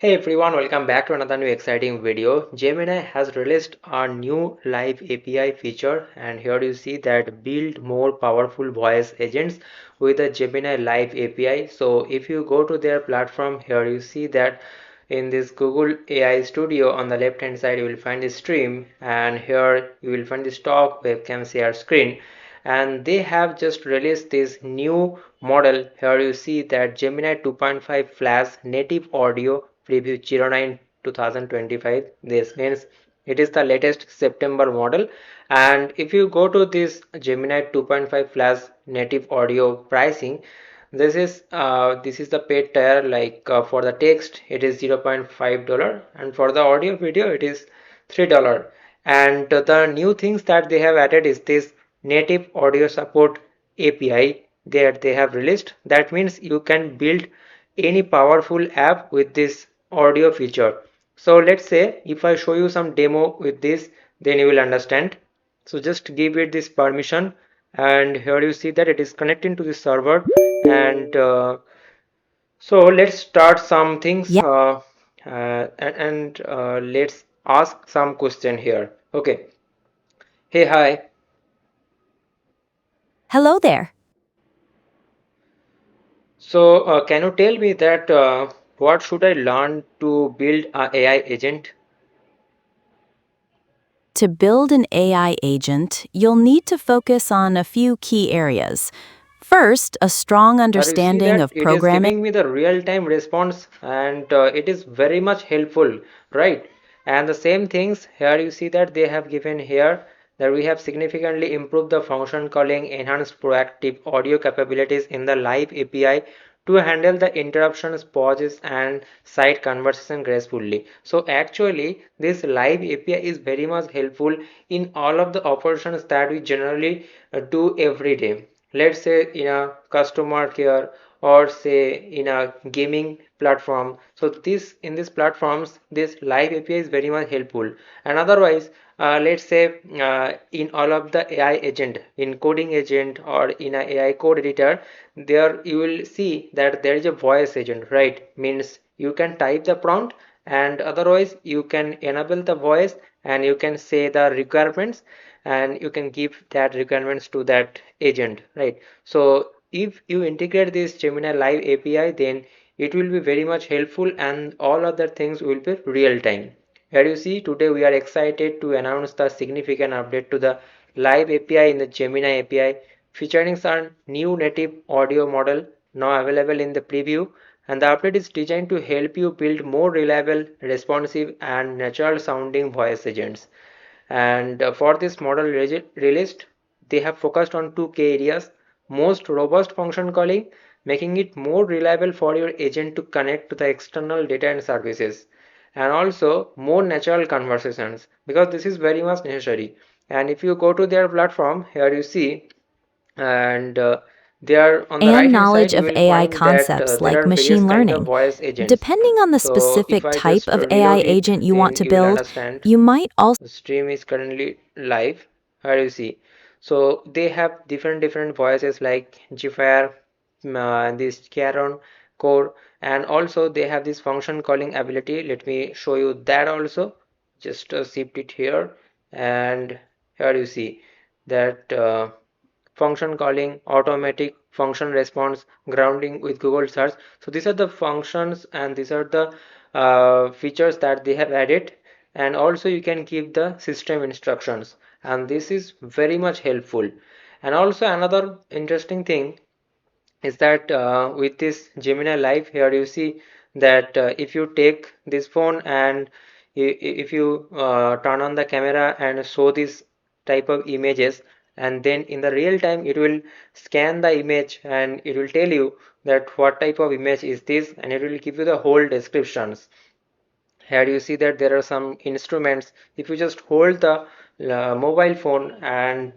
Hey everyone, welcome back to another new exciting video. Gemini has released a new live API feature, and here you see that build more powerful voice agents with the Gemini live API. So if you go to their platform, here you see that in this Google AI Studio on the left hand side you will find the stream, and here you will find the stock webcam share screen, and they have just released this new model. Here you see that Gemini 2.5 Flash native audio preview 09 2025. This means it is the latest September model. And if you go to this Gemini 2.5 Flash native audio pricing, this is the paid tier. Like for the text it is $0.5, and for the audio video it is $3. And the new things that they have added is this native audio support API that they have released. That means you can build any powerful app with this audio feature. So let's say if I show you some demo with this, then you will understand. So just give it this permission, and here you see that it is connecting to the server. And so let's start some things, Yeah. and let's ask some question here. Okay. Hey, hi. Hello there. So can you tell me that what should I learn to build a AI agent? To build an AI agent, you'll need to focus on a few key areas. First, a strong You see understanding that of it is programming. giving me the real-time response, and it is very much helpful, right? And the same things here you see that they have given here that we have significantly improved the function calling, enhanced proactive audio capabilities in the live API to handle the interruptions, pauses, and side conversation gracefully. So actually this live API is very much helpful in all of the operations that we generally do every day. Let's say in a customer care, or say in a gaming platform. So this in these platforms this live API is very much helpful. And otherwise let's say in all of the AI agent, in coding agent or in a AI code editor, there you will see that there is a voice agent, right? Means you can type the prompt, and otherwise you can enable the voice, and you can say the requirements, and you can give that requirements to that agent, right? So if you integrate this Gemini live API, then it will be very much helpful, and all other things will be real time. Here you see today we are excited to announce the significant update to the live API in the Gemini API, featuring some new native audio model now available in the preview. And the update is designed to help you build more reliable, responsive, and natural sounding voice agents. And for this model released, they have focused on two key areas: most robust function calling, making it more reliable for your agent to connect to the external data and services, and also more natural conversations, because this is very much necessary. And if you go to their platform, here you see, and there on the And right hand side knowledge you of will AI find that concepts there like are various machine kind of learning. voice agents. Depending on the So if specific I type just of AI reload it, agent you want then to you will build, understand. you might also The stream is currently live. Here you see, so they have different voices like Jafar, this Caron core, and also they have this function calling ability. Let me show you that also. Just shift it here, and here you see that function calling, automatic function response, grounding with Google search. So these are the functions, and these are the features that they have added. And also you can give the system instructions, and this is very much helpful. And also another interesting thing is that with this Gemini Live, here you see that if you take this phone and if you turn on the camera and show this type of images, and then in the real time it will scan the image, and it will tell you that what type of image is this, and it will give you the whole descriptions. Here you see that there are some instruments. If you just hold the mobile phone, and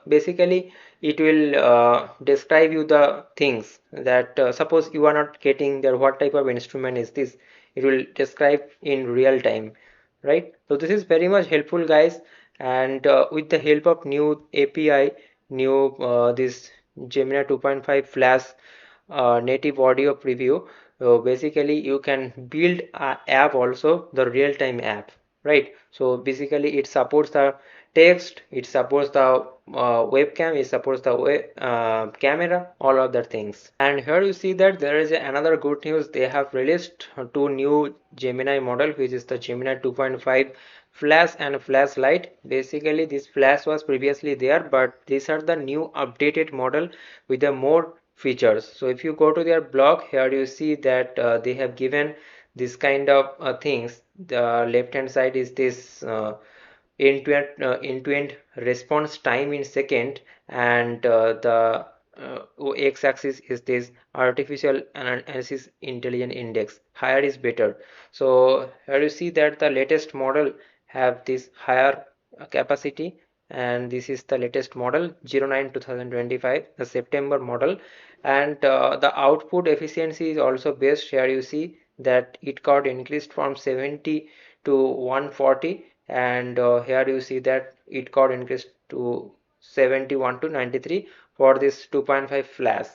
basically it will describe you the things that suppose you are not getting there what type of instrument is this, it will describe in real time, right? So this is very much helpful, guys. And with the help of new API, new this Gemini 2.5 Flash native audio preview, basically you can build a app also, the real-time app, right? So basically it supports the text, it supports the webcam, it supports the camera, all of the things. And here you see that there is another good news. They have released two new Gemini model, which is the Gemini 2.5 Flash and Flash Lite. Basically this Flash was previously there, but these are the new updated model with the more features. So if you go to their blog, here you see that they have given this kind of things. The left hand side is this end-to-end response time in second, and the x-axis is this artificial analysis intelligence index. Higher is better. So here you see that the latest model have this higher capacity, and this is the latest model 09 2025, the September model. And the output efficiency is also best. Here you see that it got increased from 70 to 140, and here you see that it got increased to 71 to 93 for this 2.5 flash.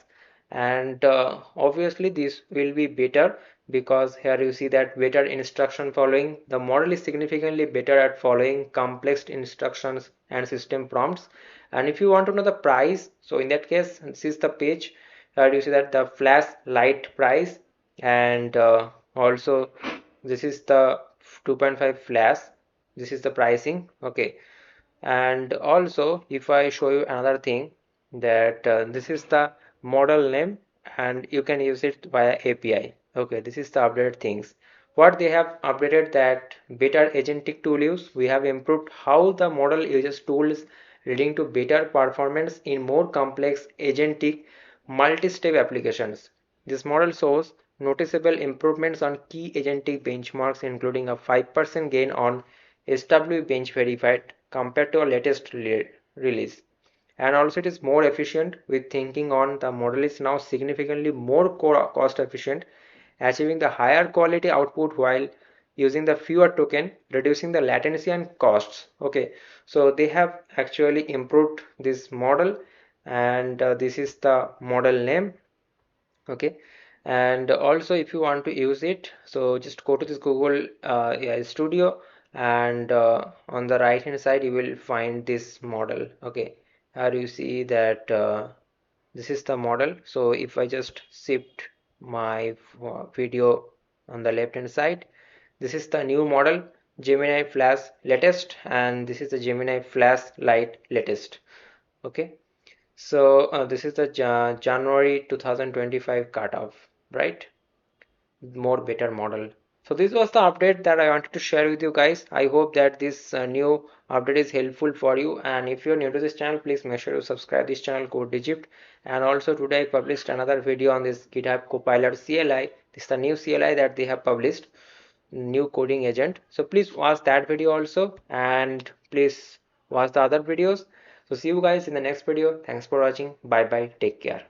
And obviously this will be better, because here you see that better instruction following. The model is significantly better at following complex instructions and system prompts. And if you want to know the price, so in that case, this is the page. Here you see that the flash light price, and also this is the 2.5 flash, this is the pricing. Okay, and also if I show you another thing, that this is the model name, and you can use it via API. Okay, this is the updated things. What they have updated, that better agentic tool use. We have improved how the model uses tools, leading to better performance in more complex agentic multi-step applications. This model shows noticeable improvements on key agentic benchmarks, including a 5% gain on SW bench verified compared to a latest release. And also it is more efficient with thinking on. The model is now significantly more cost efficient, achieving the higher quality output while using the fewer token, reducing the latency and costs. Okay, so they have actually improved this model, and this is the model name. Okay, and also if you want to use it, so just go to this Google AI Studio, and on the right hand side you will find this model. Okay, here you see that this is the model. So if I just shift my video on the left hand side, this is the new model Gemini Flash latest, and this is the Gemini Flash Lite latest. Okay, so this is the January 2025 cutoff, right? More better model. So this was the update that I wanted to share with you guys. I hope that this new update is helpful for you. And if you're new to this channel, please make sure to subscribe this channel, Code Egypt. And also today I published another video on this GitHub Copilot CLI. This is the new CLI that they have published, new coding agent. So please watch that video also, and please watch the other videos. So see you guys in the next video. Thanks for watching. Bye bye. Take care.